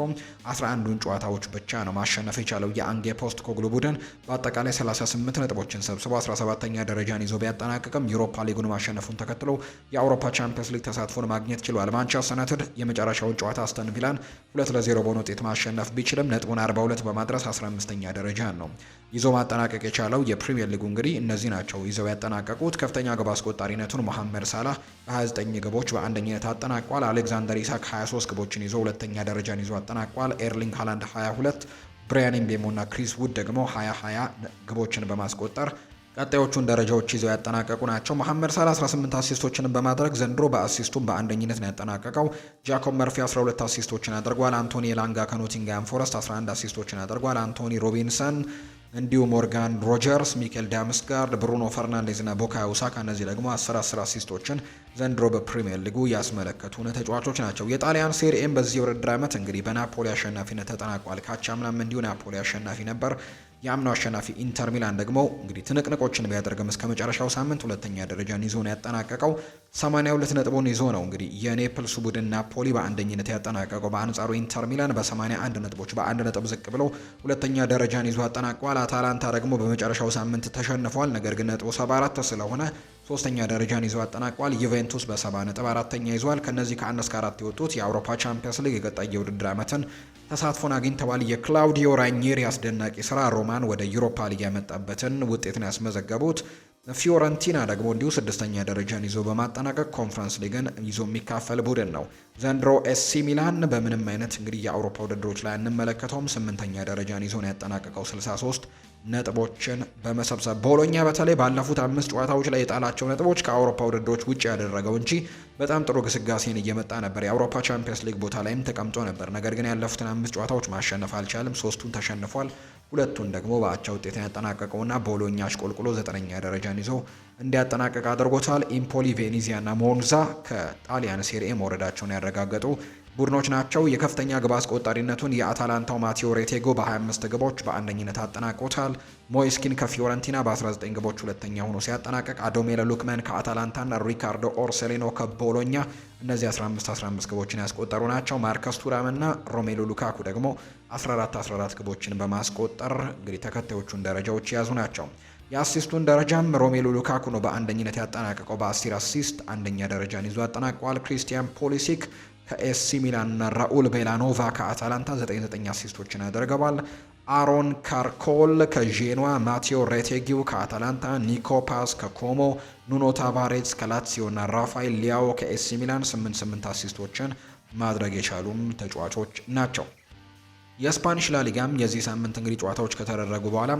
11ዱን ጨዋታዎች ብቻ ነው ማሸነፍ የቻለው። የአንጌ ፖስት ኮግሉ ቡድን በአጠቃላይ 38 ነጥቦችን ሰብስቦ 17ኛ ደረጃን ይዞ ቢያጠናቅቅም ዩሮፓ ሊጉን ማሸነፉን ተከትሎ የአውሮፓ ቻምፒየንስ ሊግ ተሳትፎን ማግኘት ችሏል። ማንቸስተር ዩናይትድ የመጨረሻውን ጨዋታ አስተን ቪላን 2-0 በሆነ ውጤት ማሸነፍ ቢችልም ነጥቡን 42 በማድረስ 15ኛ ደረጃ ነው ይዞ ማጠናቀቅ የቻለው። የፕሪሚየር ሊጉ እንግዲህ እነዚህ ናቸው ይዘው ያጠናቀቁት። ከፍተኛ ግብ አስቆጣሪነቱን መሐመድ ሳላህ በ29 ግቦች በአንደኝነት አጠናቋል። አሌክዛንደር ኢሳክ 23 ግቦችን ይዞ ሁለተኛ ደረጃን ይዞ አጠናቋል። ኤርሊንግ ሃላንድ 22፣ ብራያን ኤምቤሞ እና ክሪስ ውድ ደግሞ 20 ግቦችን በማስቆጠር ቀጣዮቹን ደረጃዎች ይዘው ያጠናቀቁ ናቸው። መሐመድ ሳላ 18 አሲስቶችን በማድረግ ዘንድሮ በአሲስቱም በአንደኝነት ነው ያጠናቀቀው። ጃኮብ መርፊ 12 አሲስቶችን አድርጓል። አንቶኒ ኤላንጋ ከኖቲንግሃም ፎረስት 11 አሲስቶችን አድርጓል። አንቶኒ ሮቢንሰን እንዲሁ ሞርጋን ሮጀርስ፣ ሚኬል ዳምስጋርድ፣ ብሩኖ ፈርናንዴዝ እና ቡካዮ ሳካ እነዚህ ደግሞ 10 አሲስቶችን ዘንድሮ በፕሪሚየር ሊጉ ያስመለከቱን ተጫዋቾች ናቸው። የጣሊያን ሴሪኤም በዚህ ውድድር ዓመት እንግዲህ በናፖሊ አሸናፊነት ተጠናቋል። ካቻምናም እንዲሁ ናፖሊ አሸናፊ ነበር። የአምናው አሸናፊ ኢንተር ሚላን ደግሞ እንግዲህ ትንቅንቆችን ቢያደርግም እስከ መጨረሻው ሳምንት ሁለተኛ ደረጃን ይዞ ነው ያጠናቀቀው። 82 ነጥቡን ይዞ ነው እንግዲህ የኔፕልሱ ቡድን ናፖሊ በአንደኝነት ያጠናቀቀው። በአንጻሩ ኢንተር ሚላን በ81 ነጥቦች በአንድ ነጥብ ዝቅ ብሎ ሁለተኛ ደረጃን ይዞ አጠናቋል። አታላንታ ደግሞ በመጨረሻው ሳምንት ተሸንፏል። ነገር ግን ነጥቡ 74 ስለሆነ ሶስተኛ ደረጃን ይዞ አጠናቋል። ዩቬንቱስ በ70 ነጥብ አራተኛ ይዟል። ከነዚህ ከ1 እስከ 4 የወጡት የአውሮፓ ቻምፒየንስ ሊግ የቀጣይ የውድድር ዓመትን ተሳትፎን አግኝተዋል። የክላውዲዮ ራኒሪ አስደናቂ ስራ ሮማን ወደ ዩሮፓ ሊግ ያመጣበትን ውጤትን ያስመዘገቡት። ፊዮረንቲና ደግሞ እንዲሁ 6ኛ ደረጃን ይዞ በማጠናቀቅ ኮንፈረንስ ሊግን ይዞ የሚካፈል ቡድን ነው። ዘንድሮ ኤሲ ሚላን በምንም አይነት እንግዲህ የአውሮፓ ውድድሮች ላይ አንመለከተውም። 8ኛ ደረጃን ይዞ ነው ያጠናቀቀው 63 ነጥቦችን በመሰብሰብ። ቦሎኛ በተለይ ባለፉት 5 ጨዋታዎች ላይ የጣላቸው ነጥቦች ከአውሮፓ ውድድሮች ውጭ ያደረገው እንጂ በጣም ጥሩ ግስጋሴን እየመጣ ነበር። የአውሮፓ ቻምፒየንስ ሊግ ቦታ ላይም ተቀምጦ ነበር። ነገር ግን ያለፉትን 5 ጨዋታዎች ማሸነፍ አልቻለም። 3ቱን ተሸንፏል፣ 2ቱን ደግሞ በአቻ ውጤት ያጠናቀቀውና ቦሎኛ አሽቆልቁሎ 9ኛ ደረጃን ይዞ እንዲያጠናቀቅ አድርጎታል። ኢምፖሊ፣ ቬኔዚያ እና ሞንዛ ከጣሊያን ሴሪኤ መውረዳቸውን ያረጋገጡ ቡድኖች ናቸው። የከፍተኛ ግብ አስቆጣሪነቱን የአታላንታው ማቴዎ ሬቴጎ በ25 ግቦች በአንደኝነት አጠናቆታል። ሞይስኪን ከፊዮረንቲና በ19 ግቦች ሁለተኛ ሆኖ ሲያጠናቀቅ፣ አዶሜለ ሉክመን ከአታላንታና ሪካርዶ ኦርሴሊኖ ከቦሎኛ እነዚህ 15 ግቦችን ያስቆጠሩ ናቸው። ማርከስ ቱራም እና ሮሜሎ ሉካኩ ደግሞ 14 ግቦችን በማስቆጠር እንግዲህ ተከታዮቹን ደረጃዎች የያዙ ናቸው። የአሲስቱን ደረጃም ሮሜሎ ሉካኩ ነው በአንደኝነት ያጠናቀቀው በ10 አሲስት አንደኛ ደረጃን ይዞ አጠናቋል። ክሪስቲያን ፖሊሲክ ከኤሲ ሚላን እና ራኡል ቤላኖቫ ከአታላንታ 99 አሲስቶችን ያደርገዋል። አሮን ካርኮል ከዤኗ፣ ማቴዎ ሬቴጊው ከአታላንታ፣ ኒኮ ፓስ ከኮሞ፣ ኑኖ ታቫሬዝ ከላትሲዮ እና ራፋኤል ሊያኦ ከኤሲ ሚላን 8 አሲስቶችን ማድረግ የቻሉም ተጫዋቾች ናቸው። የስፓኒሽ ላሊጋም የዚህ ሳምንት እንግዲህ ጨዋታዎች ከተደረጉ በኋላ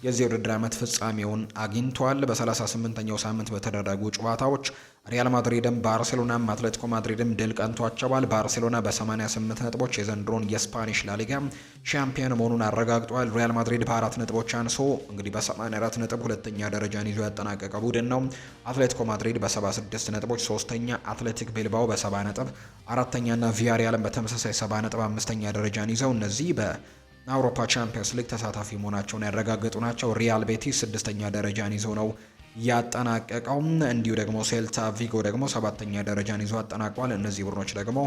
የዚህ ውድድር ዓመት ፍጻሜውን አግኝቷል። በ38ኛው ሳምንት በተደረጉ ጨዋታዎች ሪያል ማድሪድም ባርሴሎናም አትሌቲኮ ማድሪድም ድል ቀንቷቸዋል። ባርሴሎና በ88 ነጥቦች የዘንድሮን የስፓኒሽ ላሊጋ ሻምፒዮን መሆኑን አረጋግጧል። ሪያል ማድሪድ በ4 ነጥቦች አንሶ እንግዲህ በ84 ነጥብ ሁለተኛ ደረጃን ይዞ ያጠናቀቀ ቡድን ነው። አትሌቲኮ ማድሪድ በ76 ነጥቦች ሶስተኛ፣ አትሌቲክ ቤልባኦ በ70 ነጥብ አራተኛና ቪያሪያልም በተመሳሳይ 70 ነጥብ አምስተኛ ደረጃን ይዘው እነዚህ በአውሮፓ ቻምፒየንስ ሊግ ተሳታፊ መሆናቸውን ያረጋገጡ ናቸው። ሪያል ቤቲስ 6ኛ ደረጃን ይዘው ነው ያጠናቀቀው። እንዲሁ ደግሞ ሴልታ ቪጎ ደግሞ 7ኛ ደረጃን ይዞ አጠናቋል። እነዚህ ቡድኖች ደግሞ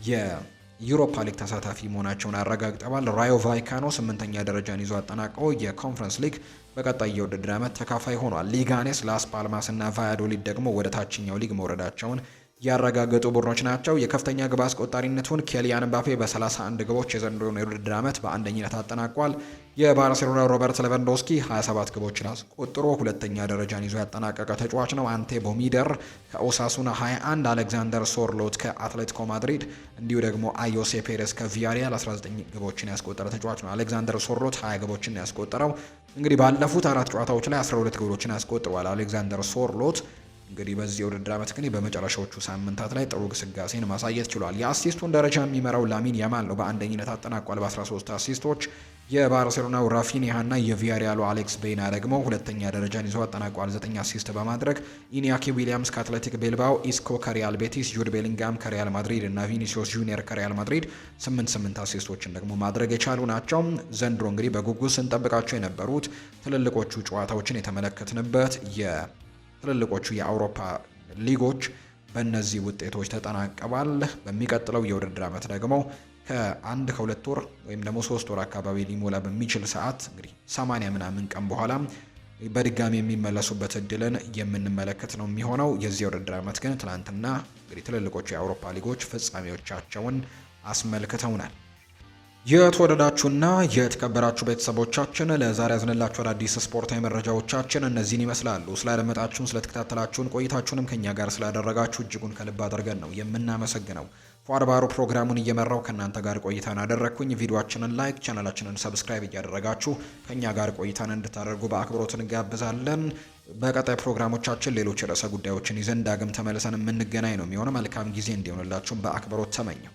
የዩሮፓ ሊግ ተሳታፊ መሆናቸውን አረጋግጠዋል። ራዮ ቫይካኖ 8ኛ ደረጃን ይዞ አጠናቀው የኮንፈረንስ ሊግ በቀጣይ የውድድር ዓመት ተካፋይ ሆኗል። ሊጋኔስ፣ ላስ ፓልማስ እና ቫያዶሊድ ደግሞ ወደ ታችኛው ሊግ መውረዳቸውን ያረጋገጡ ቡድኖች ናቸው። የከፍተኛ ግብ አስቆጣሪነቱን ኬሊያን ምባፔ በ31 ግቦች የዘንድሮውን የውድድር ዓመት በአንደኝነት አጠናቋል። የባርሴሎና ሮበርት ሌቫንዶስኪ 27 ግቦችን አስቆጥሮ ሁለተኛ ደረጃን ይዞ ያጠናቀቀ ተጫዋች ነው። አንቴ ቦሚደር ከኦሳሱና 21፣ አሌክዛንደር ሶርሎት ከአትሌቲኮ ማድሪድ እንዲሁ ደግሞ አዮሴ ፔሬስ ከቪያሪያል 19 ግቦችን ያስቆጠረ ተጫዋች ነው። አሌክዛንደር ሶርሎት 20 ግቦችን ያስቆጠረው እንግዲህ ባለፉት 4 ጨዋታዎች ላይ 12 ግቦችን ያስቆጥሯል። አሌክዛንደር ሶርሎት እንግዲህ በዚህ የውድድር ዓመት ግን በመጨረሻዎቹ ሳምንታት ላይ ጥሩ ግስጋሴን ማሳየት ችሏል። የአሲስቱን ደረጃ የሚመራው ላሚን ያማል ነው። በአንደኝነት አጠናቋል በ13 አሲስቶች። የባርሴሎናው ራፊኒሃ እና የቪያሪያሉ አሌክስ ቤና ደግሞ ሁለተኛ ደረጃን ይዘው አጠናቋል 9 አሲስት በማድረግ። ኢኒያኪ ዊሊያምስ ከአትሌቲክ ቤልባኦ፣ ኢስኮ ከሪያል ቤቲስ፣ ጁድ ቤሊንጋም ከሪያል ማድሪድ እና ቪኒሲዮስ ጁኒየር ከሪያል ማድሪድ 8 አሲስቶችን ደግሞ ማድረግ የቻሉ ናቸው። ዘንድሮ እንግዲህ በጉጉት ስንጠብቃቸው የነበሩት ትልልቆቹ ጨዋታዎችን የተመለከትንበት ትልልቆቹ የአውሮፓ ሊጎች በእነዚህ ውጤቶች ተጠናቀዋል። በሚቀጥለው የውድድር ዓመት ደግሞ ከሁለት ወር ወይም ደግሞ 3 ወር አካባቢ ሊሞላ በሚችል ሰዓት እንግዲህ 80 ምናምን ቀን በኋላ በድጋሚ የሚመለሱበት እድልን የምንመለከት ነው የሚሆነው። የዚህ የውድድር ዓመት ግን ትናንትና እንግዲህ ትልልቆቹ የአውሮፓ ሊጎች ፍጻሜዎቻቸውን አስመልክተውናል። የተወደዳችሁና የተከበራችሁ ቤተሰቦቻችን ለዛሬ ያዝንላችሁ አዳዲስ ስፖርታዊ መረጃዎቻችን እነዚህን ይመስላሉ። ስላደመጣችሁን፣ ስለተከታተላችሁን ቆይታችሁንም ከኛ ጋር ስላደረጋችሁ እጅጉን ከልብ አድርገን ነው የምናመሰግነው። ፏርባሩ ፕሮግራሙን እየመራው ከእናንተ ጋር ቆይታን አደረግኩኝ። ቪዲዮአችንን ላይክ፣ ቻናላችንን ሰብስክራይብ እያደረጋችሁ ከኛ ጋር ቆይታን እንድታደርጉ በአክብሮት እንጋብዛለን። በቀጣይ ፕሮግራሞቻችን ሌሎች ርዕሰ ጉዳዮችን ይዘን ዳግም ተመልሰን የምንገናኝ ነው የሚሆነው። መልካም ጊዜ እንዲሆንላችሁም በአክብሮት ተመኘው።